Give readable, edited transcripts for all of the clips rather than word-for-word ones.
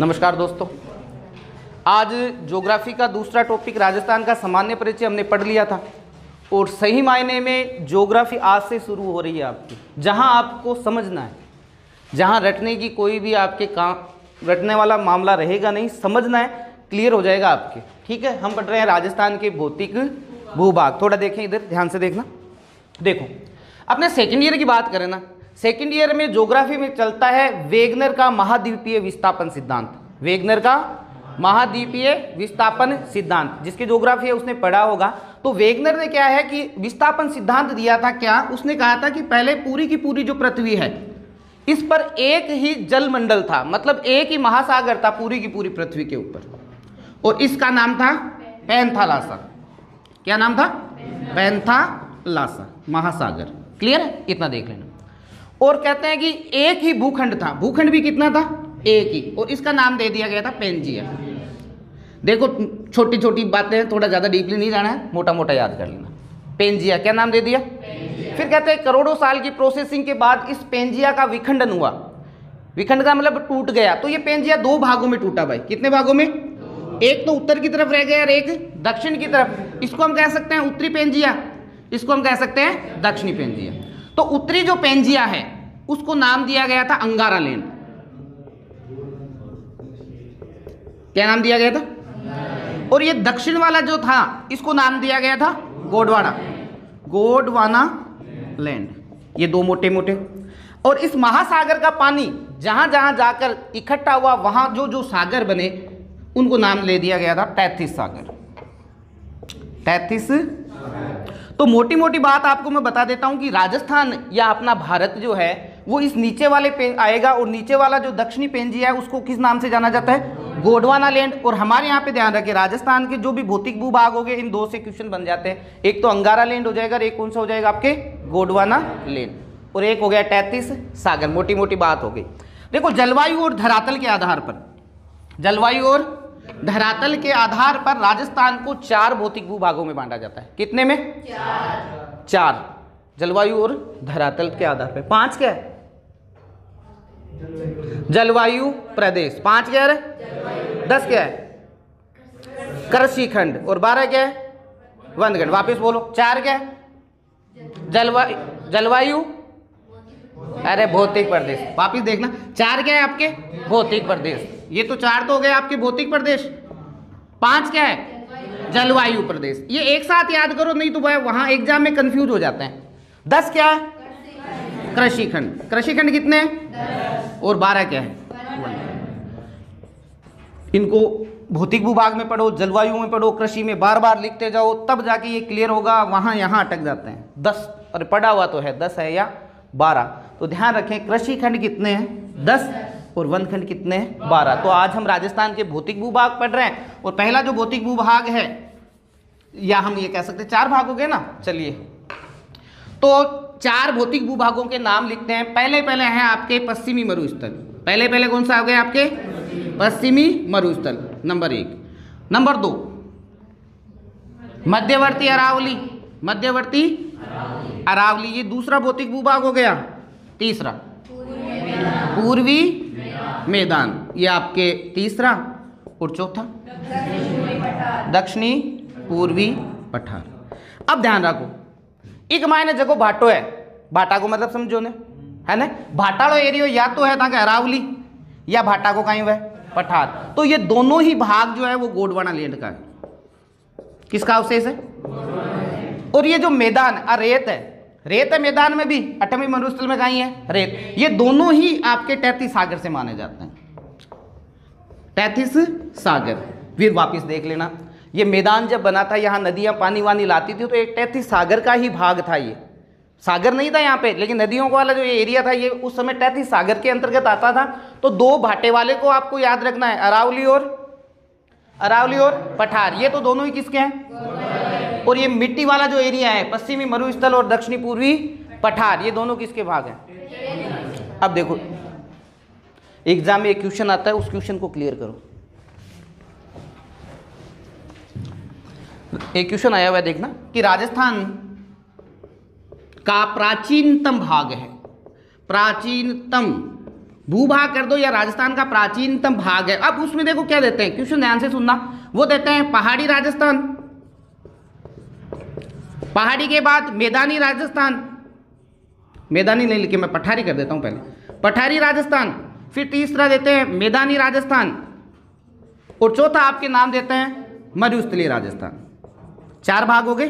नमस्कार दोस्तों, आज ज्योग्राफी का दूसरा टॉपिक राजस्थान का सामान्य परिचय हमने पढ़ लिया था और सही मायने में ज्योग्राफी आज से शुरू हो रही है आपकी, जहां आपको समझना है, जहां रटने की कोई भी आपके काम रटने वाला मामला रहेगा नहीं, समझना है, क्लियर हो जाएगा आपके। ठीक है, हम पढ़ रहे हैं राजस्थान के भौतिक भूभाग। थोड़ा देखें इधर, ध्यान से देखना। देखो, अपने सेकेंड ईयर की बात करें ना, सेकेंड ईयर में ज्योग्राफी में चलता है वेगनर का महाद्वीपीय विस्थापन सिद्धांत। वेगनर का महाद्वीपीय विस्थापन सिद्धांत, जिसकी ज्योग्राफी है उसने पढ़ा होगा। तो वेगनर ने क्या है कि विस्थापन सिद्धांत दिया था। क्या उसने कहा था कि पहले पूरी की पूरी जो पृथ्वी है इस पर एक ही जलमंडल था, मतलब एक ही महासागर था पूरी की पूरी पृथ्वी के ऊपर, और इसका नाम था पैंथालासा। क्या नाम था? पैंथालासा महासागर। क्लियर है? इतना देख लेना। और कहते हैं कि एक ही भूखंड था, भूखंड भी कितना था? एक ही, और इसका नाम दे दिया गया था पेंजिया। देखो, छोटी छोटी बातें, थोड़ा ज्यादा डीपली नहीं जाना है, मोटा मोटा याद कर लेना। पेंजिया, क्या नाम दे दिया? फिर कहते हैं करोड़ों साल की प्रोसेसिंग के बाद इस पेंजिया का विखंडन हुआ। विखंड का मतलब टूट गया। तो ये पेंजिया दो भागों में टूटा भाई। कितने भागों में? एक तो उत्तर की तरफ रह गया और एक दक्षिण की तरफ। इसको हम कह सकते हैं उत्तरी पेंजिया, इसको हम कह सकते हैं दक्षिणी पेंजिया। तो उत्तरी जो पेंजिया है उसको नाम दिया गया था अंगारा लैंड। क्या नाम दिया गया था? और ये दक्षिण वाला जो था इसको नाम दिया गया था गोंडवाना, गोंडवाना लैंड। ये दो मोटे मोटे। और इस महासागर का पानी जहां जहां जाकर इकट्ठा हुआ, वहां जो जो सागर बने उनको नाम ले दिया गया था टैथिस सागर। टैथिस। तो मोटी मोटी बात आपको मैं बता देता हूं कि राजस्थान या अपना भारत जो है वो इस नीचे वाले पे आएगा, और नीचे वाला जो दक्षिणी पेंजिया है उसको किस नाम से जाना जाता है? गोंडवाना लैंड। और हमारे यहाँ पे ध्यान रखें, राजस्थान के जो भी भौतिक भूभाग हो गए इन दो से क्वेश्चन बन जाते हैं। एक तो अंगारा लैंड हो जाएगा, एक कौन सा हो जाएगा आपके? गोंडवाना लैंड। और एक हो गया टैथिस सागर। मोटी मोटी बात हो गई। देखो, जलवायु और धरातल के आधार पर, जलवायु और धरातल के आधार पर राजस्थान को चार भौतिक भूभागों में बांटा जाता है। कितने में? चार। जलवायु और धरातल के आधार पर। पांच क्या है? जलवायु प्रदेश। पांच क्या है? 10 क्या है? कृषि खंड। और 12 क्या है? वनखंड। वापस बोलो, 4 क्या है? जलवायु, अरे भौतिक प्रदेश। वापिस देखना, 4 क्या है आपके? भौतिक प्रदेश। ये तो 4 तो हो गए आपके भौतिक प्रदेश। 5 क्या है? जलवायु प्रदेश। ये एक साथ याद करो, नहीं तो वहां एग्जाम में कंफ्यूज हो जाते हैं। 10 क्या है? कृषि खंड। कृषि खंड कितने हैं? और 12 क्या है? इनको भौतिक भूभाग में पढ़ो, जलवायु में पढ़ो, कृषि में बार बार लिखते जाओ, तब जाके ये क्लियर होगा। वहां यहां अटक जाते हैं। 10 और पढ़ा हुआ तो है 10 है या 12। तो ध्यान रखें, कृषि खंड कितने हैं? 10, और वनखंड कितने हैं? 12। तो आज हम राजस्थान के भौतिक भूभाग पढ़ रहे हैं, और पहला जो भौतिक भूभाग है, या हम ये कह सकते हैं 4 भाग हो गए ना। चलिए, तो 4 भौतिक भूभागों के नाम लिखते हैं। पहले पहले है आपके पश्चिमी मरुस्थल। पहले पहले कौन सा हो गया आपके? पश्चिमी मरुस्थल, नंबर 1। नंबर 2 मध्यवर्ती अरावली। मध्यवर्ती अरावली, ये दूसरा भौतिक भूभाग हो गया। तीसरा पूर्वी मैदान, ये आपके तीसरा। और चौथा दक्षिणी पूर्वी पठार। अब ध्यान रखो, एक मायने जगह भाटो है। भाटा को मतलब समझो ने, है ना? भाटाड़ो एरियो या तो है ताकि अरावली, या भाटा को कहीं वह पठार। तो ये दोनों ही भाग जो है वो गोंडवाना लैंड का है। किसका अवशेष है? और ये जो मैदान रेत है, रेत है मैदान में भी, 8वें मरुस्थल में कहीं है रेत। ये दोनों ही आपके टैथिस सागर से माने जाते हैं। टैथिस सागर। फिर वापिस देख लेना, ये मैदान जब बना था, यहाँ नदियां पानी वानी लाती थी, तो एक टैथिस सागर का ही भाग था। ये सागर नहीं था यहाँ पे, लेकिन नदियों वाला जो एरिया था ये उस समय टैथिस सागर के अंतर्गत आता था। तो 2 भाटे वाले को आपको याद रखना है, अरावली और पठार। ये तो दोनों ही किसके हैं? और ये मिट्टी वाला जो एरिया है, पश्चिमी मरुस्थल और दक्षिणी पूर्वी पठार, ये दोनों किसके भाग हैं? अब देखो, एग्जाम में एक क्वेश्चन आता है, उस क्वेश्चन को क्लियर करो। एक क्वेश्चन आया हुआ है, देखना कि राजस्थान का प्राचीनतम भाग है, प्राचीनतम भूभाग कर दो या राजस्थान का प्राचीनतम भाग है। अब उसमें देखो क्या देते हैं, क्वेश्चन ध्यान से सुनना। वो देते हैं पहाड़ी राजस्थान, पहाड़ी के बाद मैदानी राजस्थान, मैदानी नहीं लिखे मैं पठारी कर देता हूं पहले, पठारी राजस्थान, फिर तीसरा देते हैं मैदानी राजस्थान, और चौथा आपके नाम देते हैं मरुस्थलीय राजस्थान। 4 भाग हो गए।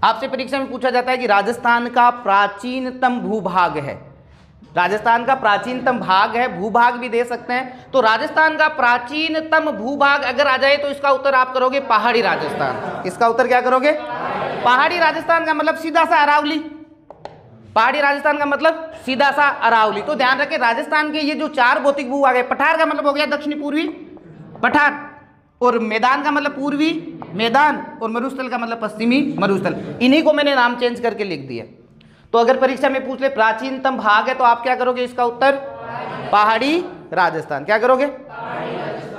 आपसे परीक्षा में पूछा जाता है कि राजस्थान का प्राचीनतम भूभाग है, राजस्थान का प्राचीनतम भाग है, भूभाग भी दे सकते हैं। तो राजस्थान का प्राचीनतम भूभाग अगर आ जाए तो इसका उत्तर आप करोगे पहाड़ी राजस्थान। इसका उत्तर क्या करोगे? पहाड़ी राजस्थान का मतलब सीधा सा अरावली, पहाड़ी राजस्थान का मतलब सीधा सा अरावली। तो ध्यान रखें राजस्थान के ये जो 4 भौतिक भूभाग है, पठार का मतलब हो गया दक्षिणी पूर्वी पठार, और मैदान का मतलब पूर्वी मैदान, और मरुस्थल का मतलब पश्चिमी मरुस्थल। इन्हीं को मैंने नाम चेंज करके लिख दिया। तो अगर परीक्षा में पूछ ले प्राचीनतम भाग है तो आप क्या करोगे? इसका उत्तर पहाड़ी राजस्थान। क्या करोगे?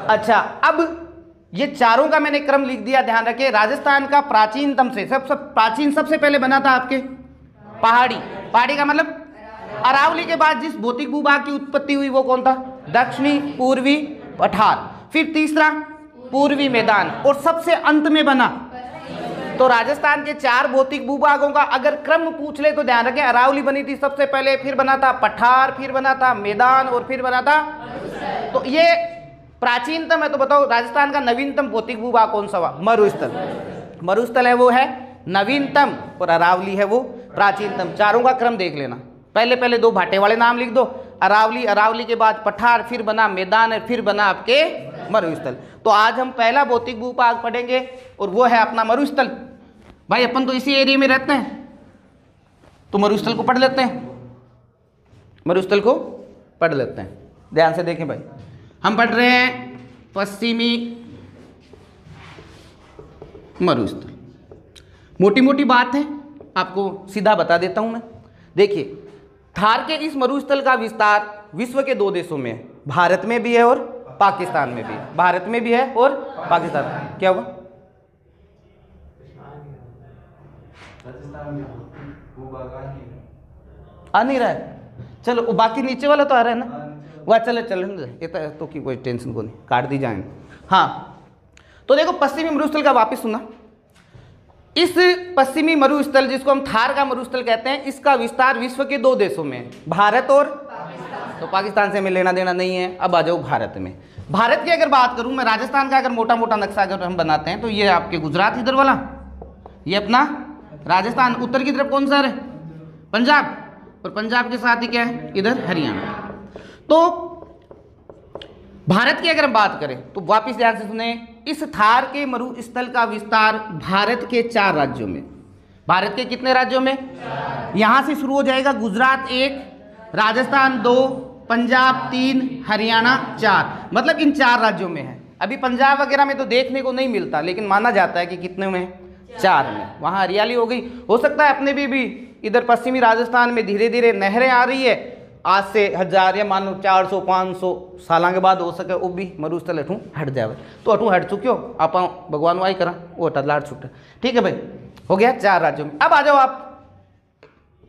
अच्छा, अब ये चारों का मैंने क्रम लिख दिया। ध्यान रखिए राजस्थान का प्राचीनतम से प्राचीन सबसे पहले बना था आपके पहाड़ी। पहाड़ी का मतलब अरावली के बाद जिस भौतिक भूभाग की उत्पत्ति हुई वो कौन था? दक्षिणी पूर्वी पठार। फिर तीसरा पूर्वी मैदान, और सबसे अंत में बना। तो राजस्थान के 4 भौतिक भूभागों का अगर क्रम पूछ ले तो ध्यान रखें अरावली बनी थी सबसे पहले, फिर बना था पठार, फिर बना था मैदान, और फिर बना था। तो ये प्राचीनतम है। तो बताओ राजस्थान का नवीनतम भौतिक भूभाग कौन सा हुआ? मरुस्थल। मरुस्थल है वो है नवीनतम, और अरावली है वो प्राचीनतम। चारों का क्रम देख लेना। पहले 2 भाटे वाले नाम लिख दो, अरावली, अरावली के बाद पठार, फिर बना मैदान, फिर बना आपके मरुस्थल। तो आज हम पहला भौतिक भूभाग पढ़ेंगे और वो है अपना मरुस्थल। भाई अपन तो इसी एरिया में रहते हैं तो मरुस्थल को पढ़ लेते हैं, मरुस्थल को पढ़ लेते हैं। ध्यान से देखें भाई, हम पढ़ रहे हैं पश्चिमी मरुस्थल। मोटी मोटी बात है, आपको सीधा बता देता हूं मैं। देखिए थार के इस मरुस्थल का विस्तार विश्व के 2 देशों में है, भारत में भी है और पाकिस्तान में भी है। भारत में भी है और पाकिस्तान में। क्या हुआ? आ नहीं रहा है? चलो बाकी नीचे वाला तो आ रहा है ना, वह चले ये तो की कोई टेंशन को नहीं, काट दी जाएंगे। हाँ तो देखो पश्चिमी मरुस्थल का वापस सुना। इस पश्चिमी मरुस्थल जिसको हम थार का मरुस्थल कहते हैं, इसका विस्तार विश्व के 2 देशों में है, भारत और तो पाकिस्तान से हमें लेना देना नहीं है। अब आ जाओ भारत में। भारत की अगर बात करूं मैं, राजस्थान का अगर मोटा मोटा नक्शा अगर हम बनाते हैं तो ये आपके गुजरात इधर वाला, ये अपना राजस्थान, उत्तर की तरफ कौन सा है? पंजाब, और पंजाब के साथ ही क्या है? इधर हरियाणा। तो भारत की अगर हम बात करें तो वापिस ध्यान से सुने, इस थार के मरुस्थल का विस्तार भारत के 4 राज्यों में। भारत के कितने राज्यों में? यहां से शुरू हो जाएगा गुजरात 1, राजस्थान 2, पंजाब 3, हरियाणा 4, मतलब इन 4 राज्यों में है। अभी पंजाब वगैरह में तो देखने को नहीं मिलता, लेकिन माना जाता है कि कितने में? 4 में। वहाँ हरियाली हो गई। हो सकता है अपने भी इधर पश्चिमी राजस्थान में धीरे धीरे नहरें आ रही है, आज से 1000 या मान लो 400-500 साल के बाद हो सके वो भी मरुस्थल अठू हट जाए। तो अठू हट चुक्यो आप भगवान वाई करा वो लाट छुट्टा। ठीक है भाई, हो गया 4 राज्यों में। अब आ जाओ आप,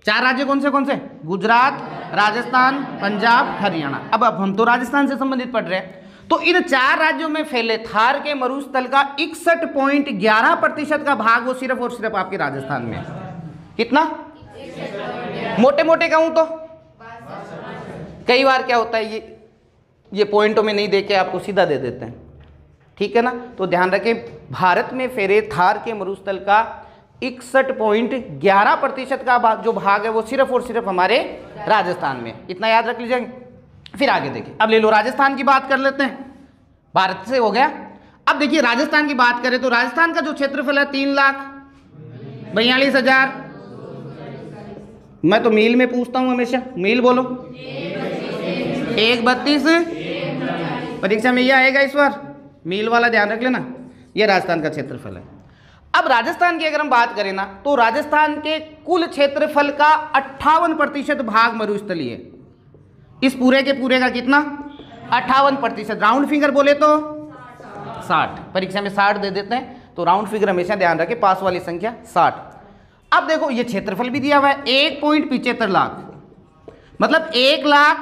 4 राज्य कौन से? गुजरात, राजस्थान, पंजाब, हरियाणा। अब हम तो राजस्थान से संबंधित पढ़ रहे हैं। तो इन 4 राज्यों में फैले थार के मरुस्थल का 61.11% का भाग वो सिर्फ और सिर्फ आपके राजस्थान में है। कितना? मोटे मोटे कहूं तो कई बार क्या होता है, ये पॉइंटों में नहीं देके आपको सीधा दे देते हैं। ठीक है ना? तो ध्यान रखें भारत में फैले थार के मरुस्थल का 61.11% का जो भाग है वो सिर्फ और सिर्फ हमारे राजस्थान में। इतना याद रख लीजिए। फिर आगे देखिए, अब ले लो राजस्थान की बात कर लेते हैं। भारत से हो गया। अब देखिए राजस्थान की बात करें तो राजस्थान का जो क्षेत्रफल है 3,42,000। मैं तो मील में पूछता हूं हमेशा, मील बोलो। 132 परीक्षा में यह आएगा इस बार, मील वाला ध्यान रख लेना। यह राजस्थान का क्षेत्रफल है। अब राजस्थान की अगर हम बात करें ना तो राजस्थान के कुल क्षेत्रफल का 58% भाग मरुस्थलीय है। इस पूरे के पूरे का कितना? 58%। राउंड फिगर बोले तो 60, परीक्षा में 60 दे देते हैं, तो राउंड फिगर हमेशा ध्यान रखें, पास वाली संख्या 60। अब देखो ये क्षेत्रफल भी दिया हुआ है 1.75 लाख, मतलब 1,00,000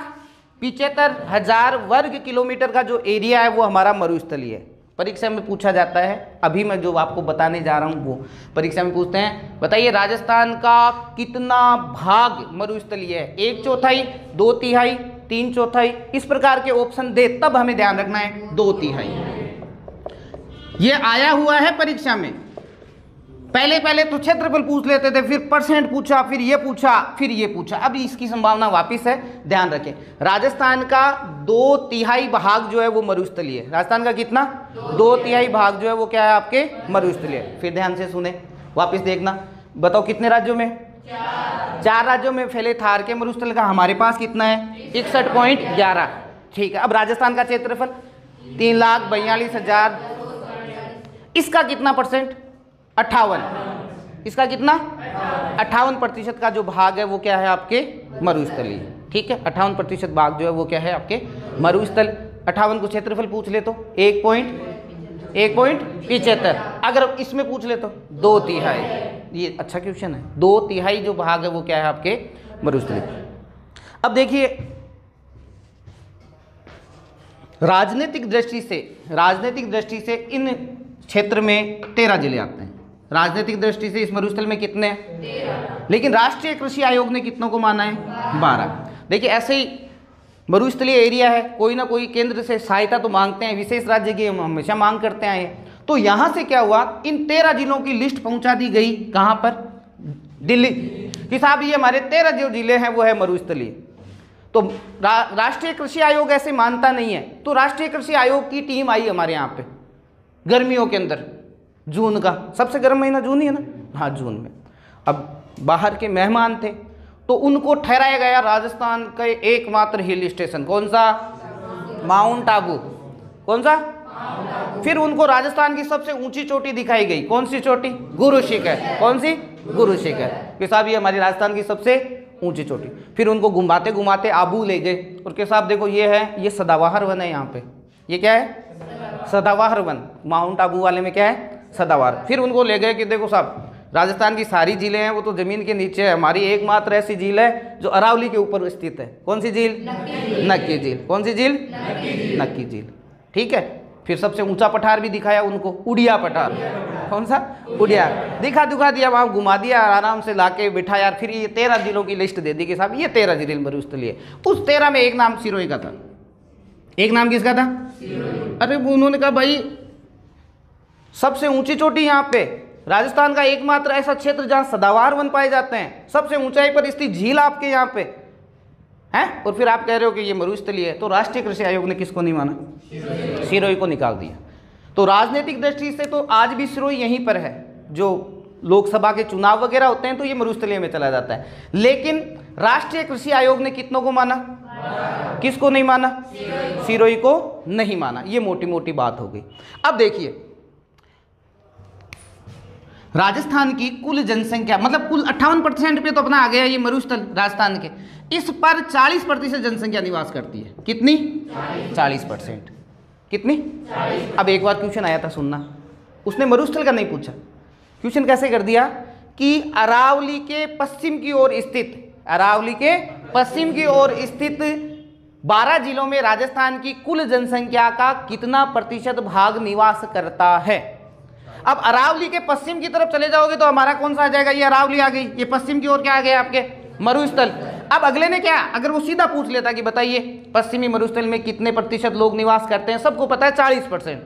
75,000 वर्ग किलोमीटर का जो एरिया है वो हमारा मरुस्थलीय है। परीक्षा में पूछा जाता है, अभी मैं जो आपको बताने जा रहा हूँ वो परीक्षा में पूछते हैं, बताइए राजस्थान का कितना भाग मरुस्थलीय है? 1/4, 2/3, 3/4, इस प्रकार के ऑप्शन दे तब हमें ध्यान रखना है 2/3। ये आया हुआ है परीक्षा में। पहले तो क्षेत्रफल पूछ लेते थे, फिर परसेंट पूछा, फिर ये पूछा, फिर ये पूछा। अब इसकी संभावना वापिस है, ध्यान रखें। राजस्थान का 2/3 भाग जो है वो मरुस्थलीय है। राजस्थान का कितना? 2/3 भाग जो है वो क्या है आपके? मरुस्थलीय। फिर ध्यान से सुने, वापिस देखना, बताओ कितने राज्यों में? 4 राज्यों में फैले थार के मरुस्थल का हमारे पास कितना है? 61.11। ठीक है, अब राजस्थान का क्षेत्रफल 3,42,000, इसका कितना परसेंट? 58। इसका कितना? 58% का जो भाग है वो क्या है आपके? मरुस्थलीय। ठीक है, 58% भाग जो है वो क्या है आपके? मरुस्थल। 58 को क्षेत्रफल पूछ ले तो 1.75। अगर इसमें पूछ ले तो 2/3। ये अच्छा क्वेश्चन है। 2/3 जो भाग है वो क्या है आपके? मरुस्थलीय। अब देखिए, राजनीतिक दृष्टि से इन क्षेत्र में 13 जिले आते हैं। राजनीतिक दृष्टि से इस मरुस्थल में कितने हैं? 13। लेकिन राष्ट्रीय कृषि आयोग ने कितनों को माना है? 12। देखिए, ऐसे ही मरुस्थलीय एरिया है, कोई ना कोई केंद्र से सहायता तो मांगते हैं, विशेष राज्य की हम हमेशा मांग करते आए हैं। तो यहां से क्या हुआ, इन 13 जिलों की लिस्ट पहुंचा दी गई कहां पर? दिल्ली कि साहब ये हमारे 13 जो जिले हैं वो है मरुस्थलीय। तो राष्ट्रीय कृषि आयोग ऐसे मानता नहीं है, तो राष्ट्रीय कृषि आयोग की टीम आई हमारे यहाँ पे गर्मियों के अंदर। जून का सबसे गर्म महीना जून ही है ना? हाँ, जून में। अब बाहर के मेहमान थे तो उनको ठहराया गया राजस्थान का एकमात्र हिल स्टेशन। कौन सा? माउंट आबू। कौन सा? फिर उनको राजस्थान की सबसे ऊंची चोटी दिखाई गई। कौन सी चोटी? गुरु शिखर। कौन सी? गुरु शिखर। कि साहब ये हमारी राजस्थान की सबसे ऊंची चोटी। फिर उनको घुमाते घुमाते आबू ले गए और के साहब देखो ये है, ये सदाबहार वन है। यहाँ पे ये क्या है? सदाबहार वन। माउंट आबू वाले में क्या है? सदाबहार। फिर उनको ले गए कि देखो साहब राजस्थान की सारी झीलें हैं वो तो जमीन के नीचे है, हमारी एकमात्र ऐसी झील है जो अरावली के ऊपर स्थित है। कौन सी झील? नक्की झील। कौन सी झील? नक्की झील। ठीक है, फिर सबसे ऊंचा पठार भी दिखाया उनको, उड़िया पठार। कौन सा? उड़िया। दिखा दिया, वहाँ घुमा दिया, आराम से लाके बिठाया। फिर ये 13 जिलों की लिस्ट दे दी कि साहब ये 13 जिले मरुस्थलीय। उस 13 में एक नाम सिरोही का था। एक नाम किसका था? अरे उन्होंने कहा भाई सबसे ऊंची चोटी यहाँ पे, राजस्थान का एकमात्र ऐसा क्षेत्र जहां सदाबहार वन पाए जाते हैं, सबसे ऊंचाई पर स्थित झील आपके यहाँ पे है, और फिर आप कह रहे हो कि ये मरुस्थलीय है। तो राष्ट्रीय कृषि आयोग ने किसको नहीं माना? सिरोही को निकाल दिया। तो राजनीतिक दृष्टि से तो आज भी सिरोही यहीं पर है। जो लोकसभा के चुनाव वगैरह होते हैं तो ये मरुस्थलीय में चला जाता है। लेकिन राष्ट्रीय कृषि आयोग ने कितनों को माना? किसको नहीं माना? सिरोही को नहीं माना। ये मोटी मोटी बात हो गई। अब देखिए, राजस्थान की कुल जनसंख्या, मतलब कुल 58% पे तो अपना आ गया ये मरुस्थल राजस्थान के। इस पर 40% जनसंख्या निवास करती है। कितनी? 40%। कितनी? 40। अब एक बार क्वेश्चन आया था, सुनना, उसने मरुस्थल का नहीं पूछा। क्वेश्चन कैसे कर दिया कि अरावली के पश्चिम की ओर स्थित 12 जिलों में राजस्थान की कुल जनसंख्या का कितना प्रतिशत भाग निवास करता है। अब अरावली के पश्चिम की तरफ चले जाओगे तो हमारा कौन सा आ जाएगा? ये अरावली आ गई। ये पश्चिम की ओर क्या आ गया आपके? मरुस्थल। अब अगले ने क्या, अगर वो सीधा पूछ लेता कि बताइए पश्चिमी मरुस्थल में कितने प्रतिशत लोग निवास करते हैं, सबको पता है 40%।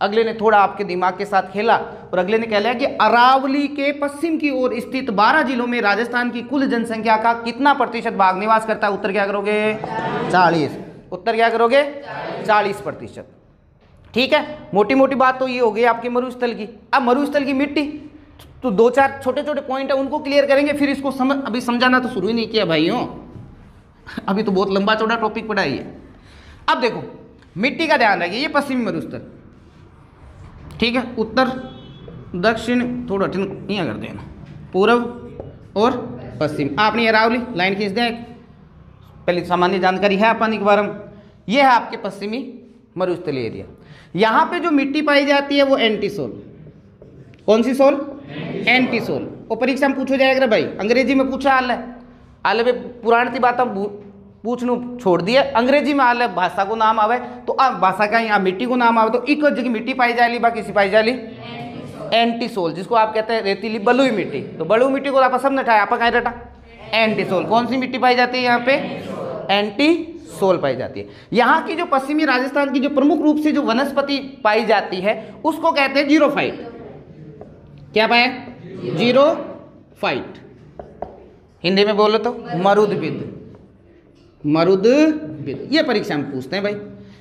अगले ने थोड़ा आपके दिमाग के साथ खेला और अगले ने कह लिया कि अरावली के पश्चिम की ओर स्थित 12 जिलों में राजस्थान की कुल जनसंख्या का कितना प्रतिशत भाग निवास करता है? उत्तर क्या करोगे? 40। उत्तर क्या करोगे? 40%। ठीक है, मोटी मोटी बात तो ये हो गई आपके मरुस्थल की। अब मरुस्थल की मिट्टी तो 2-4 छोटे छोटे पॉइंट है, उनको क्लियर करेंगे, फिर इसको अभी समझाना तो शुरू ही नहीं किया भाइयों, अभी तो बहुत लंबा चौड़ा टॉपिक पढ़ा है। अब देखो मिट्टी का ध्यान रखिए, ये पश्चिमी मरुस्थल, ठीक है, उत्तर दक्षिण थोड़ा यहाँ कर देना, पूर्व और पश्चिम। आपने अरावली लाइन खींच दें, पहले सामान्य जानकारी है अपन के बारे में। ये है आपके पश्चिमी मरुस्थलीय एरिया। यहाँ पे जो मिट्टी पाई जाती है वो एंटी सोल। कौन सी सोल? Anti soul. और परीक्षा में पूछा जाएगा भाई, अंग्रेजी में पूछा हाल है, पुरानी बात पूछनू छोड़ दिया। अंग्रेजी में आले भाषा को नाम आवे तो भाषा का यहाँ मिट्टी को नाम आवे तो एक जगह मिट्टी पाई जाली बाकी किसी पाई जाली एंटीसोल, जिसको आप कहते हैं रेतीली बलुई मिट्टी। तो बलुई मिट्टी को आप सब ने उठाया, आप कहीं रटा एंटीसोल। कौन सी मिट्टी पाई जाती है यहाँ पे? एंटीसोल पाई जाती है। यहाँ की जो पश्चिमी राजस्थान की जो प्रमुख रूप से जो वनस्पति पाई जाती है उसको कहते हैं जीरोफाइट। क्या पाया? जीरोफाइट। हिंदी में बोलो तो मरुदबिद। मरुदबिद। ये परीक्षा में पूछते हैं भाई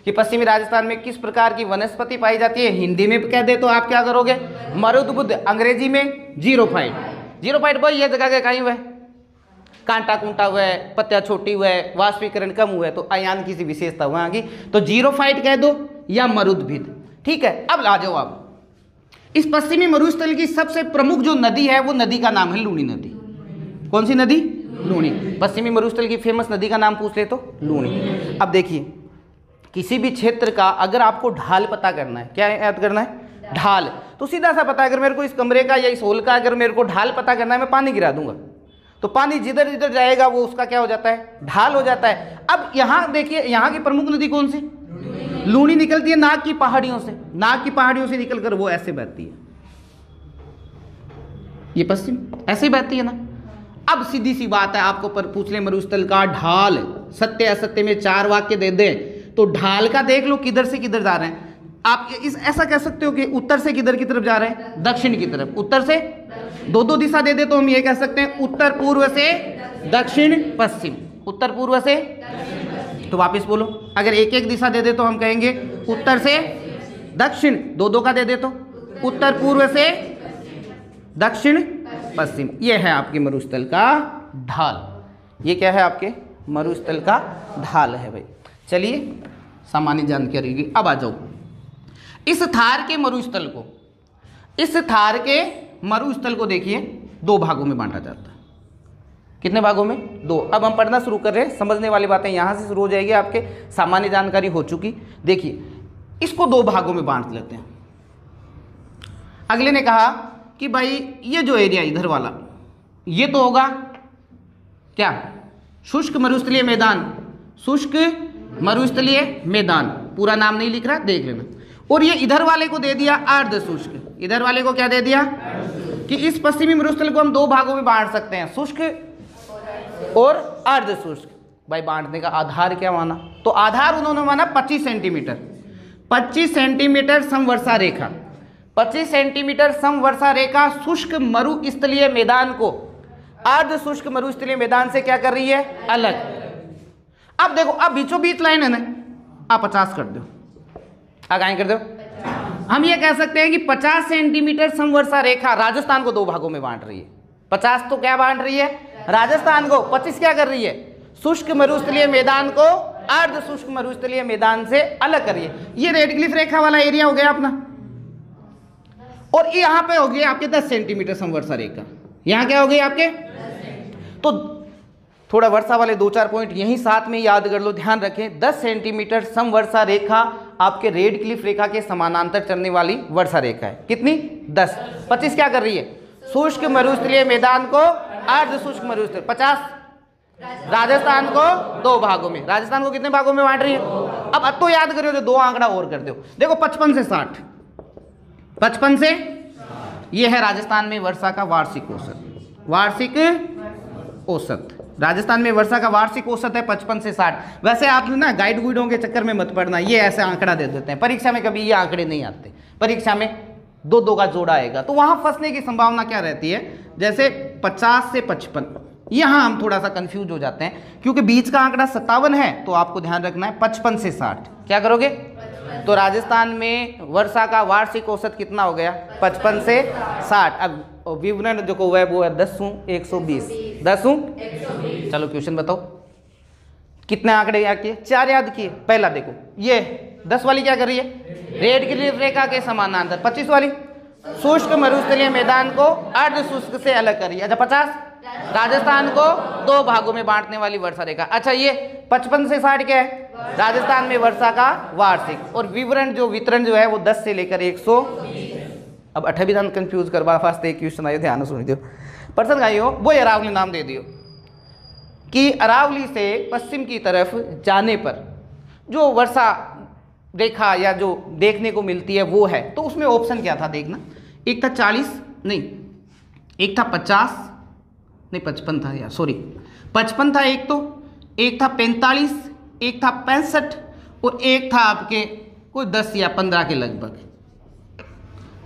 कि पश्चिमी राजस्थान में किस प्रकार की वनस्पति पाई जाती है। हिंदी में कह दे तो आप क्या करोगे? मरुदबिद। अंग्रेजी में जीरोफाइट। जीरोफाइट भाई ये जगह के कहीं हुआ है, कांटा कुंटा हुआ है, पत्तियां छोटी हुआ है, वाष्पीकरण कम हुआ है, तो अयान की सी विशेषता हुआ आगे, तो जीरोफाइट कह दो या मरुदबिद। ठीक है, अब ला जाओ आप। इस पश्चिमी मरुस्थल की सबसे प्रमुख जो नदी है वो नदी का नाम है लूणी नदी। कौन सी नदी? लूणी। पश्चिमी मरुस्थल की फेमस नदी का नाम पूछ ले तो लूणी। अब देखिए, किसी भी क्षेत्र का अगर आपको ढाल पता करना है, क्या याद करना है? ढाल। तो सीधा सा पता है, अगर मेरे को इस कमरे का या इस होल का अगर मेरे को ढाल पता करना है, मैं पानी गिरा दूंगा तो पानी जिधर जिधर जाएगा वो उसका क्या हो जाता है? ढाल हो जाता है। अब यहाँ देखिए, यहाँ की प्रमुख नदी कौन सी? लूणी निकलती है नाग की पहाड़ियों से। नाग की पहाड़ियों से निकलकर वो ऐसे बहती है, ये पश्चिम ऐसे बहती है ना। अब सीधी सी बात है, आपको पर पूछ ले मरुस्थल का ढाल, सत्य असत्य में 4 वाक्य दे दें तो ढाल का देख लो किधर से किधर जा रहे हैं। आप इस ऐसा कह सकते हो कि उत्तर से किधर की तरफ जा रहे हैं? दक्षिण की तरफ। उत्तर से दो दिशा दे दे तो हम ये कह सकते हैं उत्तर पूर्व से दक्षिण पश्चिम। उत्तर पूर्व से, तो वापस बोलो, अगर एक एक दिशा दे दे तो हम कहेंगे उत्तर से दक्षिण, दो का दे दे तो उत्तर पूर्व से दक्षिण पश्चिम। ये है आपके मरुस्थल का ढाल। ये क्या है? आपके मरुस्थल का ढाल है भाई। चलिए सामान्य जानकारी की अब आ जाओ। इस थार के मरुस्थल को देखिए 2 भागों में बांटा जाता है। कितने भागों में? 2। अब हम पढ़ना शुरू कर रहे हैं, समझने वाली बातें यहाँ से शुरू हो जाएगी। आपके सामान्य जानकारी हो चुकी। देखिए, इसको 2 भागों में बांट लेते हैं। अगले ने कहा कि भाई ये जो एरिया इधर वाला, ये तो होगा क्या? शुष्क मरुस्थलीय मैदान। शुष्क मरुस्थलीय मैदान, पूरा नाम नहीं लिख रहा, देख लेना। और ये इधर वाले को दे दिया अर्ध शुष्क। इधर वाले को क्या दे दिया? कि इस पश्चिमी मरुस्थल को हम 2 भागों में बांट सकते हैं, शुष्क और अर्ध शुष्क। भाई बांटने का आधार क्या माना? तो आधार उन्होंने माना 25 सेंटीमीटर। 25 सेंटीमीटर समवर्षा रेखा। 25 सेंटीमीटर समवर्षा रेखा शुष्क मरुस्थलीय मैदान को अर्ध शुष्क मरुस्थलीय मैदान से क्या कर रही है? अलग। अब देखो, अब बीचों बीच लाइन है ना, आप 50 कर दो, आगे कर दो। हम ये कह सकते हैं कि 50 सेंटीमीटर समवर्षा रेखा राजस्थान को 2 भागों में बांट रही है। 50 तो क्या बांट रही है? राजस्थान को। 25 क्या कर रही है? शुष्क मरुस्थलीय मैदान को अर्ध शुष्क मरुस्थलीय मैदान से अलग कर रही है। ये रेड क्लिफ रेखा वाला एरिया हो गया अपना, और यहाँ पे हो गया आपके 10 सेंटीमीटर समवर्षा रेखा। यहाँ क्या हो गई आपके? तो थोड़ा वर्षा वाले 2-4 पॉइंट यहीं साथ में याद कर लो, ध्यान रखें। 10 सेंटीमीटर समवर्षा रेखा आपके रेड क्लिफ रेखा के समानांतर चलने वाली वर्षा रेखा है। कितनी? 10। 25 क्या कर रही है? शुष्क मरुस्थलीय मैदान को अर्ध शुष्क मरुस्थलीय। 50 राजस्थान को 2 भागों में। राजस्थान को कितने भागों में बांट रही है? अब तो याद करियो, तो 2 आंकड़ा और कर दो। देखो 55 से 60, 55 से, ये है राजस्थान में वर्षा का वार्षिक औसत। वार्षिक औसत राजस्थान में वर्षा का वार्षिक औसत है 55 से 60। वैसे आप ना गाइड गुइडों के चक्कर में मत पड़ना, ये ऐसे आंकड़ा दे देते हैं परीक्षा में, कभी ये आंकड़े नहीं आते। परीक्षा में 2 का जोड़ा आएगा तो वहां फंसने की संभावना क्या रहती है? जैसे 50 से 55, यहां हम थोड़ा सा कंफ्यूज हो जाते हैं क्योंकि बीच का आंकड़ा 57 है। तो आपको ध्यान रखना है 55 से 60। क्या करोगे? तो राजस्थान में वर्षा का वार्षिक औसत कितना हो गया? 55 से 60। अब विवरण जो को वो है 10×120। 10×120। चलो क्वेश्चन बताओ, कितने आंकड़े याद किए? 4 याद किए। पहला देखो, ये 10 वाली क्या कर रही है? रेड क्लिफ रेखा के समानांतर। 25 वाली शुष्क मरुस्थलीय मैदान को अर्ध शुष्क से अलग कर रही है। अच्छा 50 राजस्थान को 2 भागों में बांटने वाली वर्षा रेखा। अच्छा ये 55 से 60 क्या है? राजस्थान में वर्षा का वार्षिक। और विवरण वितरण है वो 10 से लेकर 120। अब 28 दान कंफ्यूज करवा फास्ट एक क्वेश्चन आयो, ध्यान सुन दियो। पर्सन गाइयो वो यार आपने नाम दे दियो। कि अरावली से पश्चिम की तरफ जाने पर जो वर्षा रेखा या जो देखने को मिलती है वो है, तो उसमें ऑप्शन क्या था देखना, एक था 40, नहीं एक था 50, नहीं 55 था यार, सॉरी 55 था एक, तो एक था 45, एक था 65 और एक था आपके कोई 10 या 15 के लगभग।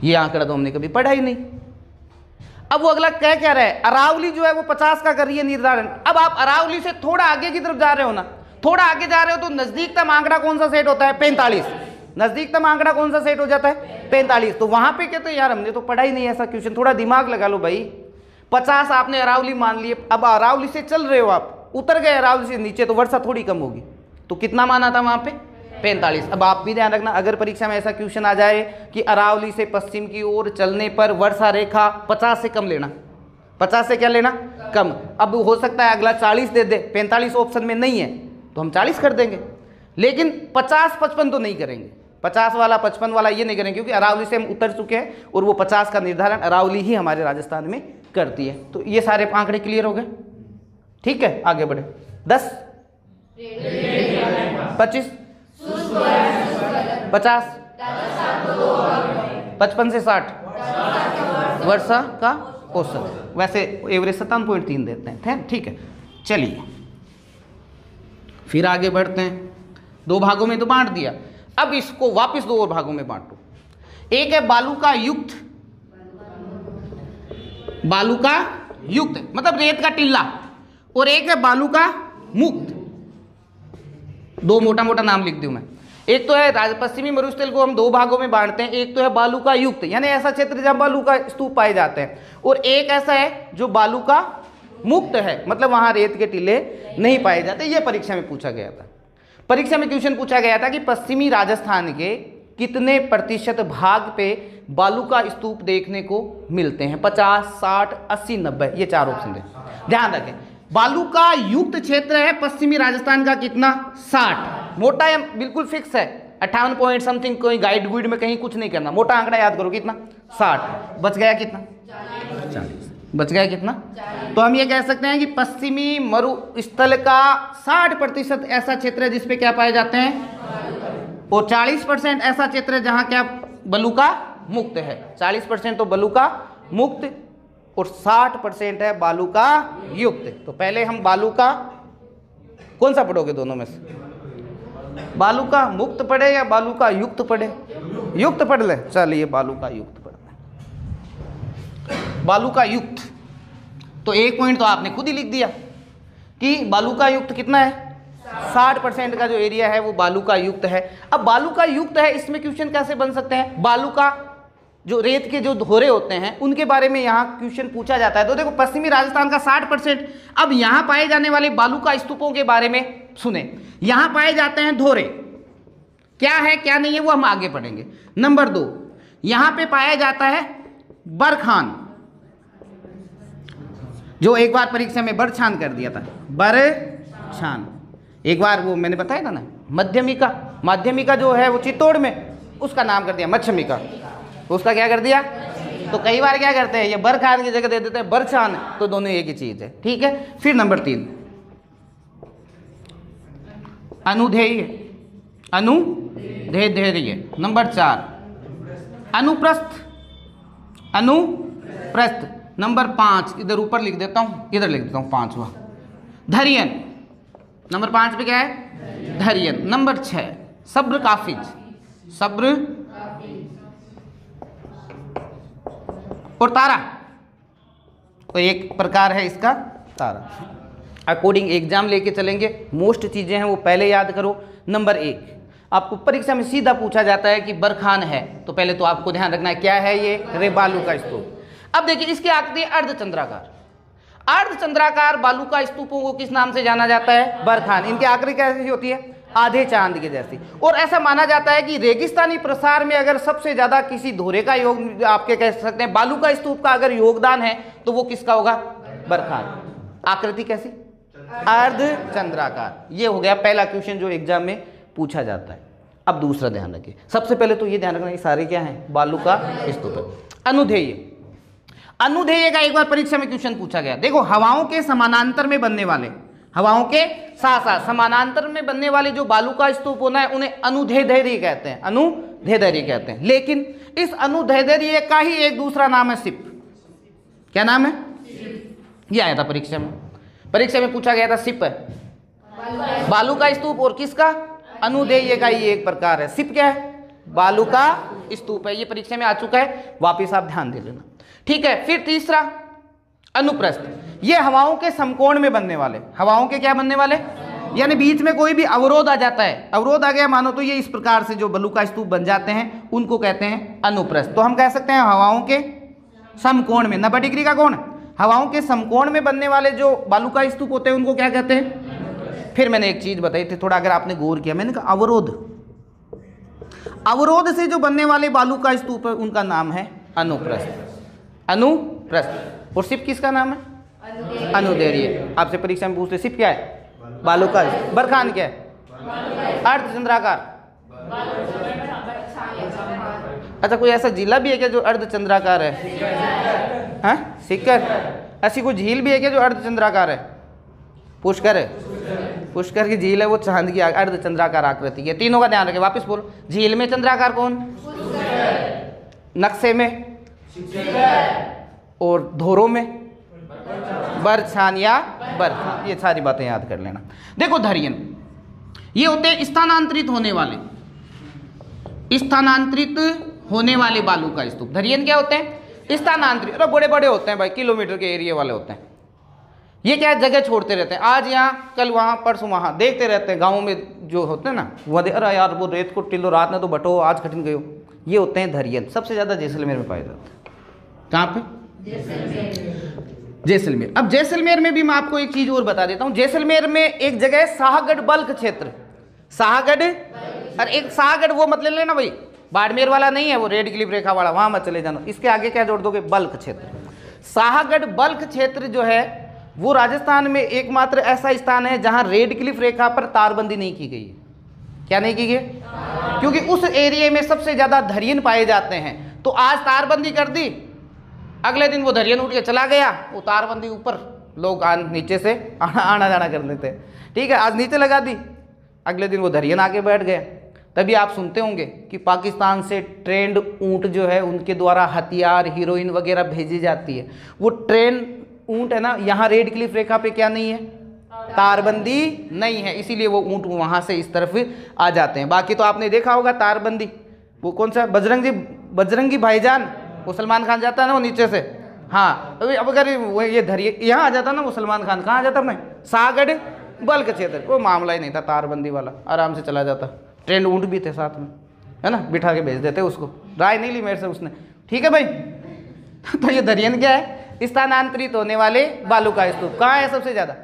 ये आंकड़ा तो हमने कभी पढ़ा ही नहीं। अब वो अगला कह क्या रहा है, अरावली जो है वो 50 का कर रही है निर्धारण। अब आप अरावली से थोड़ा आगे की तरफ जा रहे हो ना, थोड़ा आगे जा रहे हो तो नजदीकतम आंकड़ा कौन सा सेट होता है, 45। नजदीकतम आंकड़ा कौन सा सेट हो जाता है, 45। तो वहां पे कहते हैं यार हमने तो पढ़ा ही नहीं ऐसा क्वेश्चन, थोड़ा दिमाग लगा लो भाई। 50 आपने अरावली मान लिए, अब अरावली से चल रहे हो आप, उतर गए अरावली से नीचे तो वर्षा थोड़ी कम होगी, तो कितना माना था वहां पे, 45। अब आप भी ध्यान रखना, अगर परीक्षा में ऐसा क्वेश्चन आ जाए कि अरावली से पश्चिम की ओर चलने पर वर्षा रेखा 50 से कम लेना, 50 से क्या लेना, कम। अब हो सकता है अगला 40 दे दे, 45 ऑप्शन में नहीं है तो हम 40 कर देंगे, लेकिन 50-55 तो नहीं करेंगे, 50 वाला 55 वाला ये नहीं करेंगे, क्योंकि अरावली से हम उतर चुके हैं और वो 50 का निर्धारण अरावली ही हमारे राजस्थान में करती है। तो ये सारे आंकड़े क्लियर हो गए, ठीक है, आगे बढ़े। 10, 25, 50, 55 से 60 वर्षा का औसत, वैसे एवरेज 57.3 देते हैं, ठीक है। चलिए फिर आगे बढ़ते हैं, 2 भागों में तो बांट दिया, अब इसको वापस 2 और भागों में बांटो। एक है बालू का युक्त, बालू का युक्त मतलब रेत का टिल्ला, और एक है बालू का मुक्त। 2 मोटा मोटा नाम लिख दूं मैं। एक तो है पश्चिमी मरुस्थल को हम 2 भागों में बांटते हैं, एक तो है बालू का युक्त यानी ऐसा क्षेत्र जहां बालू का स्तूप पाए जाते हैं, और एक ऐसा है जो बालू का मुक्त है, मतलब वहां रेत के टीले नहीं पाए जाते। ये परीक्षा में पूछा गया था। परीक्षा में क्वेश्चन पूछा गया था कि पश्चिमी राजस्थान के कितने प्रतिशत भाग पे बालू का स्तूप देखने को मिलते हैं, 50, 60, 80, 90, ये 4 ऑप्शन है। ध्यान रखें, बालू का युक्त क्षेत्र है पश्चिमी राजस्थान का कितना, 60। मोटा या बिल्कुल फिक्स है 58 पॉइंट समथिंग, कोई गाइड गुइड में कहीं कुछ नहीं करना, मोटा आंकड़ा याद करो कितना, 60। बच गया कितना, 40। बच गया कितना, तो हम ये कह सकते हैं कि पश्चिमी मरुस्थल का 60% ऐसा क्षेत्र है जिसपे क्या पाए जाते हैं, और 40% ऐसा क्षेत्र है जहां क्या बालू का मुक्त है। 40% तो बालू का मुक्त और 60% है बालू का युक्त। तो पहले हम बालू का कौन सा पढ़ोगे दोनों में से, बालू का मुक्त पढ़े या बालू का युक्त पढ़े, युक्त पढ़ ले, चलिए बालू का युक्त पढ़ ले। बालू का युक्त, तो 1 पॉइंट तो आपने खुद ही लिख दिया कि बालू का युक्त कितना है, 60% का जो एरिया है वो बालू का युक्त है। अब बालू का युक्त है, इसमें क्वेश्चन कैसे बन सकते हैं, बालू का जो रेत के जो धोरे होते हैं उनके बारे में यहाँ क्वेश्चन पूछा जाता है। तो देखो पश्चिमी राजस्थान का 60%, अब यहाँ पाए जाने वाले बालू का स्तूपों के बारे में सुने। यहाँ पाए जाते हैं धोरे, क्या है क्या नहीं है वो हम आगे पढ़ेंगे। नंबर 2, यहाँ पे पाया जाता है बरखान, जो एक बार परीक्षा में बरछान कर दिया था, बरछान। एक बार वो मैंने बताया था ना, माध्यमिका, माध्यमिका जो है वो चित्तौड़ में, उसका नाम कर दिया मच्छमिका, उसका क्या कर दिया। तो कई बार क्या करते हैं, ये बरखान की जगह दे देते हैं बरछान, तो दोनों एक ही चीज है, ठीक है। फिर नंबर 3, अनुधेय, अनुधेय। नंबर 4, अनुप्रस्थ, अनुप्रस्थ। नंबर 5 इधर ऊपर लिख देता हूं, इधर लिख देता हूं 5वां, धैर्यन। नंबर 5 पे क्या है, धैर्यन। नंबर 6, सब्र काफिज, सब्र और तारा, तो एक प्रकार है इसका तारा। अकॉर्डिंग एग्जाम लेके चलेंगे, मोस्ट चीजें हैं वो पहले याद करो। नंबर 1, आपको परीक्षा में सीधा पूछा जाता है कि बरखान है, तो पहले तो आपको ध्यान रखना है क्या है ये, रे बालू का स्तूप। अब देखिए इसकी आकृति अर्धचंद्राकार, अर्धचंद्राकार बालू का स्तूपों को किस नाम से जाना जाता है, बरखान। इनकी आकृति कैसी होती है, आधे चांद के जैसी। और ऐसा माना जाता है कि रेगिस्तानी प्रसार में अगर सबसे ज्यादा किसी धोरे का योग, आपके कह सकते हैं बालू का स्तूप का अगर योगदान है तो वो किसका होगा, बरखान। आकृति कैसी, अर्धचंद्राकार। ये हो गया पहला क्वेश्चन जो एग्जाम में पूछा जाता है। अब दूसरा ध्यान रखिए, सबसे पहले तो ये ध्यान रखना ये सारे क्या हैं, बालू का स्तूप। अनुधेय, अनुधेय का एक बार परीक्षा में क्वेश्चन पूछा गया। देखो हवाओं के समानांतर में बनने वाले, हवाओं के साथ साथ समानांतर में बनने वाले जो बालू का स्तूप होना है उन्हें अनुदैर्ध्य कहते हैं, अनुदैर्ध्य कहते हैं। लेकिन इस अनुदैर्ध्य का ही एक दूसरा नाम है सिप। क्या नाम है? ये आया था परीक्षा में, परीक्षा में पूछा गया था सिप है बालू का स्तूप और किसका? अनुदैर्ध्य का ही एक प्रकार है। सिप क्या है? बालू का स्तूप है। ये परीक्षा में आ चुका है, वापिस आप ध्यान दे लेना। ठीक है, फिर तीसरा अनुप्रस्थ। ये हवाओं के समकोण में बनने वाले, हवाओं के क्या बनने वाले, यानी बीच में कोई भी अवरोध आ जाता है, अवरोध आ गया मानो तो ये इस प्रकार से जो बालू का स्तूप बन जाते हैं उनको कहते हैं अनुप्रस्थ। तो हम कह सकते हैं हवाओं के समकोण में, 90 डिग्री का कोण, हवाओं के समकोण में बनने वाले जो बालू का स्तूप होते हैं उनको क्या कहते हैं? फिर मैंने एक चीज बताई थी, थोड़ा अगर आपने गौर किया, मैंने कहा अवरोध, अवरोध से जो बनने वाले बालू का स्तूप है उनका नाम है अनुप्रस्थ, अनुप्रस्थ। और सिप किसका नाम है? अनुदैर्ध्य। आपसे परीक्षा में पूछते सिप क्या है? बालू का। बरखान क्या है? अर्धचंद्राकार। अच्छा, कोई ऐसा जिला भी है क्या जो अर्धचंद्राकार है? हाँ, सिक्कर। ऐसी कोई झील भी है क्या जो अर्धचंद्राकार है? पुष्कर है, पुष्कर की झील है, वो चांद की अर्धचंद्राकार आकृति है। तीनों का ध्यान रखें, वापस बोलो। झील में चंद्राकार कौन? नक्शे में और धोरों में बरछान या बरखान। ये सारी बातें याद कर लेना। देखो धैर्यन, ये होते हैं स्थानांतरित होने वाले, स्थानांतरित होने वाले बालू का स्तूप। धैर्यन क्या होते हैं? स्थानांतरित। अरे बड़े बड़े होते हैं भाई, किलोमीटर के एरिया वाले होते हैं। ये क्या है? जगह छोड़ते रहते हैं, आज यहाँ कल वहाँ परसों वहाँ, देखते रहते हैं। गाँव में जो होते हैं ना, वो अरे यार वो रेत को टिलो, रात में तो बटो, आज कठिन गयो। ये होते हैं धैर्यन। सबसे ज़्यादा जैसलमेर में पाए जाते हैं। कहाँ पे? जैसलमेर। अब जैसलमेर में भी मैं आपको एक चीज और बता देता हूँ। जैसलमेर में एक जगह है शाहगढ़ बल्ख क्षेत्र, शाहगढ़। और एक शाहगढ़ वो मत ले लेना भाई, बाड़मेर वाला नहीं है, वो रेड क्लिफ रेखा वाला, वहां मत चले जाना। इसके आगे क्या जोड़ दोगे? बल्ख क्षेत्र। शाहगढ़ बल्ख क्षेत्र जो है वो राजस्थान में एकमात्र ऐसा स्थान है जहां रेड क्लिफ रेखा पर तारबंदी नहीं की गई है। क्या नहीं की गई? क्योंकि उस एरिया में सबसे ज्यादा धैर्यन पाए जाते हैं। तो आज तारबंदी कर दी, अगले दिन वो धैर्यन उठ के चला गया, वो तारबंदी ऊपर, लोग नीचे से आना जाना कर लेते हैं। ठीक है, आज नीचे लगा दी, अगले दिन वो धैर्यन आके बैठ गए। तभी आप सुनते होंगे कि पाकिस्तान से ट्रेंड ऊंट जो है उनके द्वारा हथियार, हीरोइन वगैरह भेजी जाती है। वो ट्रेन ऊंट है ना, यहाँ रेड क्लिफ रेखा पे क्या नहीं है? तारबंदी नहीं है, इसीलिए वो ऊंट वहाँ से इस तरफ आ जाते हैं। बाकी तो आपने देखा होगा तारबंदी, वो कौन सा बजरंगी भाईजान, वो सलमान खान जाता है ना वो नीचे से। हाँ, अब अगर वो ये धैर्य यहाँ आ जाता ना, वो सलमान खान कहाँ आ जाता अपने? शाहगढ़ बल्ख क्षेत्र। वो मामला ही नहीं था तारबंदी वाला, आराम से चला जाता। ट्रेंड ऊंट भी थे साथ में, है ना, बिठा के भेज देते उसको। राय नहीं ली मेरे से उसने। ठीक है भाई। तो ये धैर्यन क्या है? स्थानांतरित होने वाले बालू का स्तूप। कहाँ है सबसे ज्यादा?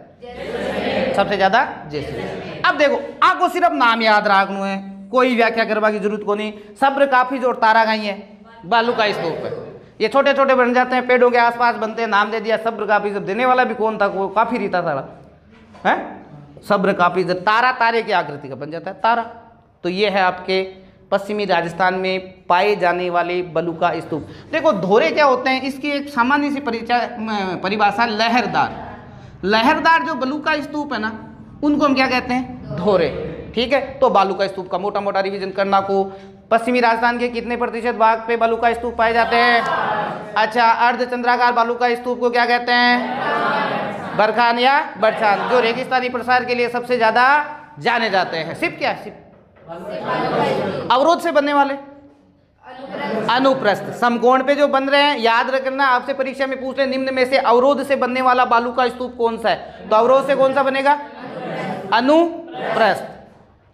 सबसे ज्यादा जैसलमेर। अब देखो, आपको सिर्फ नाम याद रखना है, कोई व्याख्या करवा की जरूरत को नहीं। सब्र काफिज और तारागाई है बालू का स्तूप है। ये छोटे छोटे बन जाते हैं, पेड़ों के आसपास बनते हैं, नाम दे दिया सब्र काफिज। देने वाला भी कौन था? वो काफी रीता सारा है, सब्र काफिज। तारा, तारे की आकृति का बन जाता है तारा। तो ये है आपके पश्चिमी राजस्थान में पाए जाने वाले बालू का स्तूप। देखो धोरे क्या होते हैं, इसकी एक सामान्य सी परिभाषा लहरदार। लहरदार जो बालू का स्तूप है ना, उनको हम क्या कहते हैं? धोरे। ठीक है, तो बालू का स्तूप का मोटा मोटा रिवीजन करना को, पश्चिमी राजस्थान के कितने प्रतिशत भाग पे बालू का स्तूप पाए जाते हैं? अच्छा, अर्धचंद्राकार बालू का स्तूप को क्या कहते हैं? बरखान या बरछान, जो रेगिस्तानी प्रसार के लिए सबसे ज्यादा जाने जाते हैं। सिप क्या है? सिप अवरोध से बनने वाले, अनुप्रस्थ। समकोण पे जो बन रहे हैं, याद रखना, आपसे परीक्षा में पूछ ले निम्न में से अवरोध से बनने वाला बालू का स्तूप कौन सा है? तो अवरोध से कौन सा बनेगा? अनुप्रस्थ।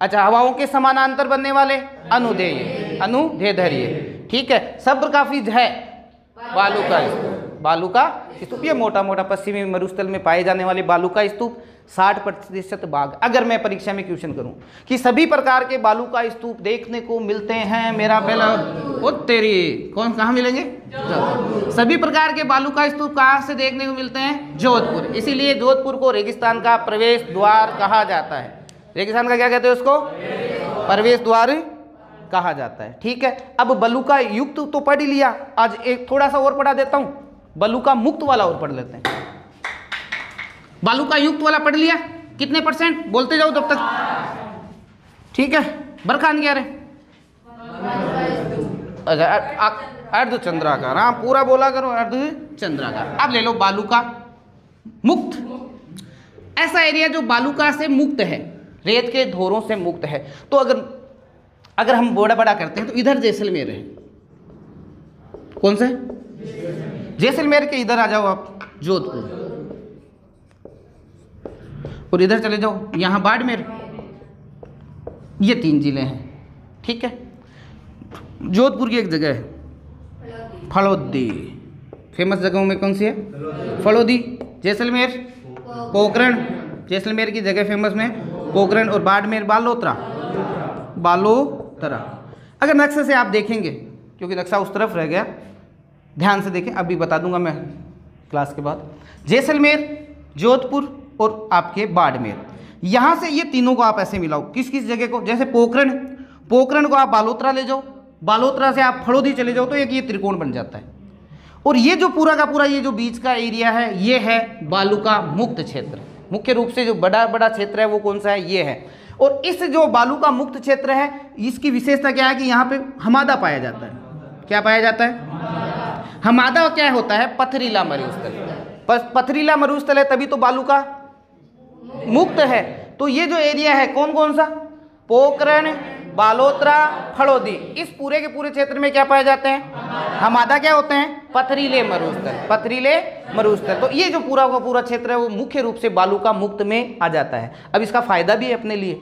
अच्छा, हवाओं के समानांतर बनने वाले अनुदैर्ध्य, अनुदैर्ध्य। ठीक है, सब्र काफिज है बालू का स्तूप। बालू का स्तूप ये मोटा मोटा पश्चिमी मरुस्थल में पाए जाने वाले बालू का स्तूप 60% भाग। अगर मैं परीक्षा में क्वेश्चन करूं कि सभी प्रकार के बालू का स्तूप देखने को मिलते हैं, मेरा पहला ओ तेरी कौन, कहाँ मिलेंगे? सभी प्रकार के बालू का स्तूप कहाँ से देखने को मिलते हैं? जोधपुर। इसीलिए जोधपुर को रेगिस्तान का प्रवेश द्वार कहा जाता है। रेगिस्तान का क्या कहते हैं उसको? प्रवेश द्वार कहा जाता है। ठीक है, अब बालू का युक्त तो पढ़ ही लिया, आज एक थोड़ा सा और पढ़ा देता हूं, बालू का मुक्त वाला और पढ़ लेते हैं। बालू का युक्त वाला पढ़ लिया, कितने परसेंट बोलते जाओ तब तक, ठीक है। बरखान क्या रहे, अच्छा अर्धचंद्राकार, हाँ पूरा बोला करो, अर्धचंद्राकार। अब ले लो बालू का मुक्त, ऐसा एरिया जो बालूका से मुक्त है, रेत के धोरों से मुक्त है। तो अगर हम बड़ा बड़ा करते हैं तो इधर जैसलमेर है, कौन सा है, जैसलमेर के इधर आ जाओ आप, जोधपुर, और इधर चले जाओ यहाँ बाड़मेर, ये 3 जिले हैं, ठीक है। जोधपुर की एक जगह है फलोदी, फेमस जगहों में कौन सी है, फलोदी। जैसलमेर पोखरण, जैसलमेर की जगह फेमस में पोखरण, और बाड़मेर बालोतरा, बालोतरा। अगर नक्शे से आप देखेंगे, क्योंकि नक्शा उस तरफ रह गया, ध्यान से देखें, अभी बता दूंगा मैं क्लास के बाद। जैसलमेर, जोधपुर और आपके बाड़मेर, यहाँ से ये तीनों को आप ऐसे मिलाओ, किस किस जगह को, जैसे पोखरण, पोखरण को आप बालोतरा ले जाओ, बालोतरा से आप फलोदी चले जाओ, तो एक ये त्रिकोण बन जाता है। और ये जो पूरा का पूरा ये जो बीच का एरिया है, ये है बालूका मुक्त क्षेत्र। मुख्य रूप से जो बड़ा बड़ा क्षेत्र है वो कौन सा है, ये है। और इस जो बालूका मुक्त क्षेत्र है, इसकी विशेषता क्या है कि यहाँ पे हमादा पाया जाता है। क्या पाया जाता है, हमादा क्या होता है, पथरीला मरुस्थल। पथरीला मरुस्थल है तभी तो बालूका मुक्त है। तो ये जो एरिया है कौन कौन सा, पोखरण, बालोतरा, फलोदी, इस पूरे के पूरे क्षेत्र में क्या पाए जाते हैं, हमादा क्या होते हैं, पथरीले मरुस्थल, पथरीले मरुस्थल। तो ये जो पूरा का पूरा क्षेत्र है वो मुख्य रूप से बालूका मुक्त में आ जाता है। अब इसका फायदा भी है अपने लिए,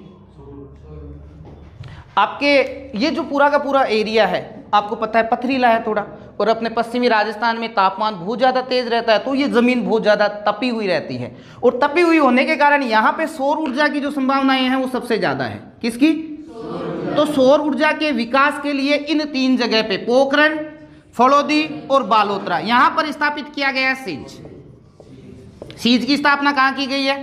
आपके ये जो पूरा का पूरा एरिया है आपको पता है पथरीला है थोड़ा, और अपने पश्चिमी राजस्थान में तापमान बहुत ज़्यादा तेज रहता है, तो ये ज़मीन बहुत ज़्यादा तपी हुई रहती है, और तपी हुई होने के कारण यहाँ पे सौर ऊर्जा की जो संभावनाएं हैं वो सबसे ज़्यादा है। किसकी, तो सौर ऊर्जा के विकास के लिए इन 3 जगह पे पोखरण, फलोदी और बालोतरा, यहाँ पर स्थापित किया गया सीज। सीज की स्थापना कहाँ की गई है,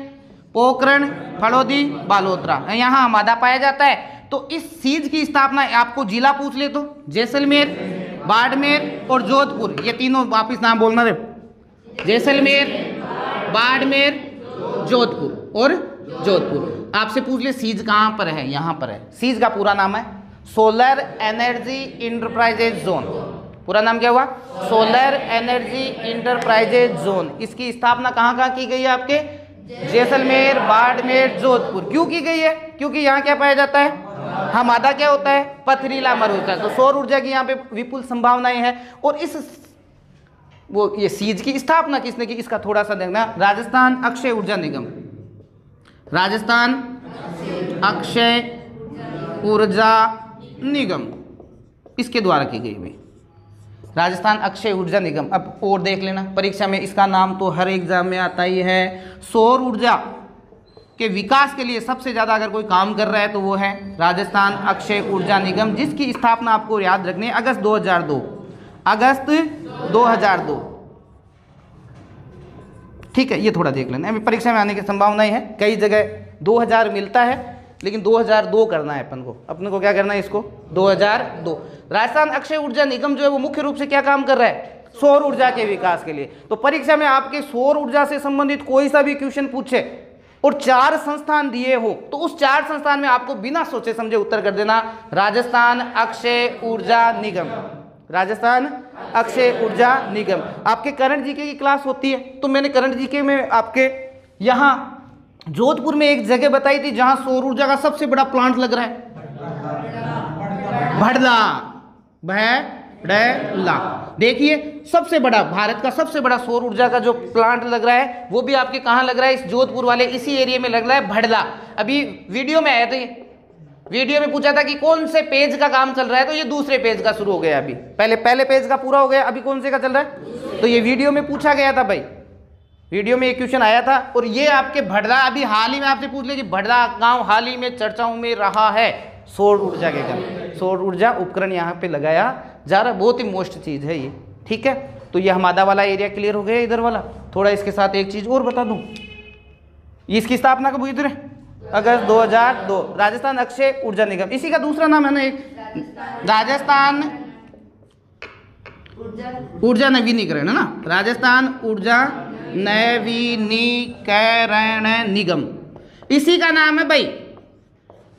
पोखरण, फलोदी, बालोतरा, यहाँ हमादा पाया जाता है। तो इस सीज की स्थापना, आपको जिला पूछ ले तो जैसलमेर, बाड़मेर और जोधपुर, ये तीनों वापिस नाम बोलना रे, जैसलमेर, बाड़मेर, जोधपुर और जोधपुर। आपसे पूछ ले सीज कहाँ पर है, यहाँ पर है। सीज का पूरा नाम है सोलर एनर्जी इंटरप्राइजेज जोन। पूरा नाम क्या हुआ, सोलर एनर्जी इंटरप्राइजेज जोन। इसकी स्थापना कहाँ कहाँ की गई है, आपके जैसलमेर, बाड़मेर, जोधपुर। क्यों की गई है, क्योंकि यहाँ क्या पाया जाता है, हमादा क्या होता है, पथरीला मरुस्थल। तो सौर ऊर्जा की यहाँ पे विपुल संभावनाएं हैं। और इस वो ये सीज की स्थापना किसने की, इसका थोड़ा सा देखना, राजस्थान अक्षय ऊर्जा निगम, राजस्थान अक्षय ऊर्जा निगम, इसके द्वारा की गई हुई, राजस्थान अक्षय ऊर्जा निगम। अब और देख लेना परीक्षा में, इसका नाम तो हर एग्जाम में आता ही है। सौर ऊर्जा के विकास के लिए सबसे ज़्यादा अगर कोई काम कर रहा है तो वो है राजस्थान अक्षय ऊर्जा निगम, जिसकी स्थापना आपको याद रखनी है अगस्त 2002, अगस्त 2002, ठीक है। ये थोड़ा देख लेना, अभी परीक्षा में आने की संभावनाएं है। कई जगह 2000 मिलता है, लेकिन 2002 करना है अपन को क्या करना है, इसको 2002। राजस्थान अक्षय ऊर्जा निगम जो है वो मुख्य रूप से क्या काम कर रहा है, सौर ऊर्जा के विकास के लिए। तो परीक्षा में आपके सौर ऊर्जा से संबंधित कोई सा भी क्वेश्चन पूछे और 4 संस्थान दिए हो, तो उस 4 संस्थान में आपको बिना सोचे समझे उत्तर कर देना राजस्थान अक्षय ऊर्जा निगम, राजस्थान अक्षय ऊर्जा निगम। आपके करंट जीके की क्लास होती है, तो मैंने करंट जीके में आपके यहाँ जोधपुर में एक जगह बताई थी जहां सौर ऊर्जा का सबसे बड़ा प्लांट लग रहा है, भड़ला, भड़ला। देखिए सबसे बड़ा, भारत का सबसे बड़ा सौर ऊर्जा का जो प्लांट लग रहा है वो भी आपके कहाँ लग रहा है, इस जोधपुर वाले इसी एरिया में लग रहा है, भड़ला। अभी वीडियो में आया था, ये वीडियो में पूछा था कि कौन से पेज का काम चल रहा है, तो ये दूसरे पेज का शुरू हो गया। अभी पहले पेज का पूरा हो गया, अभी कौन से का चल रहा है, तो ये वीडियो में पूछा गया था भाई, वीडियो में एक क्वेश्चन आया था। और ये आपके भड़ला, अभी हाल ही में आपसे पूछ लीजिए, भड़ला गांव हाल ही में चर्चाओं में रहा है सौर ऊर्जा के कारण। सौर ऊर्जा उपकरण यहाँ पे लगाया जा रहा है, बहुत ही मोस्ट चीज़ है ये, ठीक है। तो ये हमादा वाला एरिया क्लियर हो गया, इधर वाला। थोड़ा इसके साथ एक चीज़ और बता दूँ, इसकी स्थापना कब हुई थी, अगस्त 2002, राजस्थान अक्षय ऊर्जा निगम। इसी का दूसरा नाम है ना एक, राजस्थान ऊर्जा नवीनीकरण, है ना, राजस्थान ऊर्जा नवीनीकरण निगम। इसी का नाम है भाई,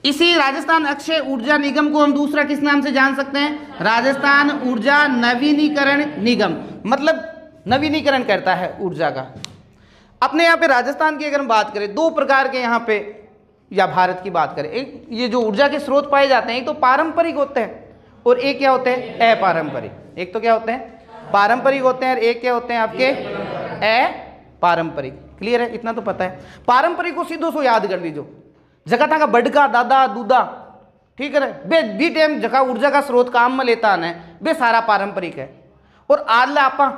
इसी राजस्थान अक्षय ऊर्जा निगम को हम दूसरा किस नाम से जान सकते हैं? राजस्थान ऊर्जा नवीनीकरण निगम, मतलब नवीनीकरण करता है ऊर्जा का। अपने यहाँ पे राजस्थान की अगर हम बात करें, दो प्रकार के यहाँ पे, या भारत की बात करें, एक ये जो ऊर्जा के स्रोत पाए जाते हैं, एक तो पारंपरिक होते हैं और एक क्या होते हैं? अपारंपरिक। एक तो क्या होते हैं? पारंपरिक होते हैं और एक क्या होते हैं आपके? अपारंपरिक। क्लियर है? इतना तो पता है। पारंपरिक को सीधो सो याद कर लीजिए, जगह था का बडका दादा दूधा, ठीक है, बे बी टाइम जगह ऊर्जा का स्रोत काम में लेता है बे सारा पारंपरिक है। और आदला आपा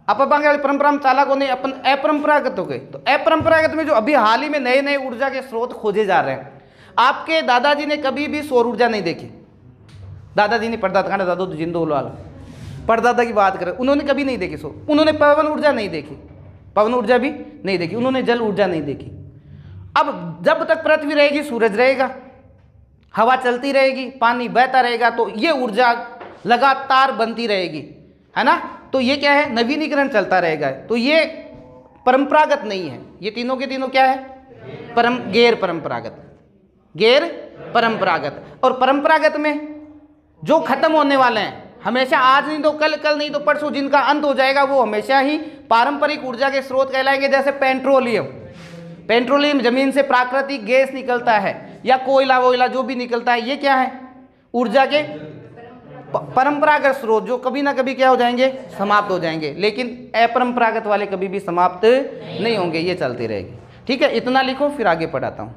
वाली परंपरा में चाला को नहीं, अपन अपरंपरागत हो गए। तो अपरंपरागत में जो अभी हाल ही में नए नए ऊर्जा के स्रोत खोजे जा रहे हैं, आपके दादाजी ने कभी भी सौर ऊर्जा नहीं देखी। दादाजी ने परदादा का दादो जिंदो वाला परदादा की बात करें, उन्होंने कभी नहीं देखी सौर, उन्होंने पवन ऊर्जा नहीं देखी, पवन ऊर्जा भी नहीं देखी, उन्होंने जल ऊर्जा नहीं देखी। अब जब तक पृथ्वी रहेगी सूरज रहेगा, हवा चलती रहेगी, पानी बहता रहेगा, तो ये ऊर्जा लगातार बनती रहेगी, है ना। तो ये क्या है? नवीनीकरण चलता रहेगा। तो ये परंपरागत नहीं है, ये तीनों के तीनों क्या है? गैर परंपरागत, गैर परंपरागत। और परंपरागत में जो खत्म होने वाले हैं, हमेशा आज नहीं तो कल, कल नहीं तो परसों, जिनका अंत हो जाएगा, वो हमेशा ही पारंपरिक ऊर्जा के स्रोत कहलाएंगे। जैसे पेट्रोलियम, पेट्रोलियम जमीन से प्राकृतिक गैस निकलता है, या कोयला वोयला जो भी निकलता है, ये क्या है? ऊर्जा के परंपरागत स्रोत, जो कभी ना कभी क्या हो जाएंगे? समाप्त हो जाएंगे। लेकिन अपरंपरागत वाले कभी भी समाप्त नहीं होंगे, ये चलती रहेगी। ठीक है, इतना लिखो, फिर आगे पढ़ाता हूँ।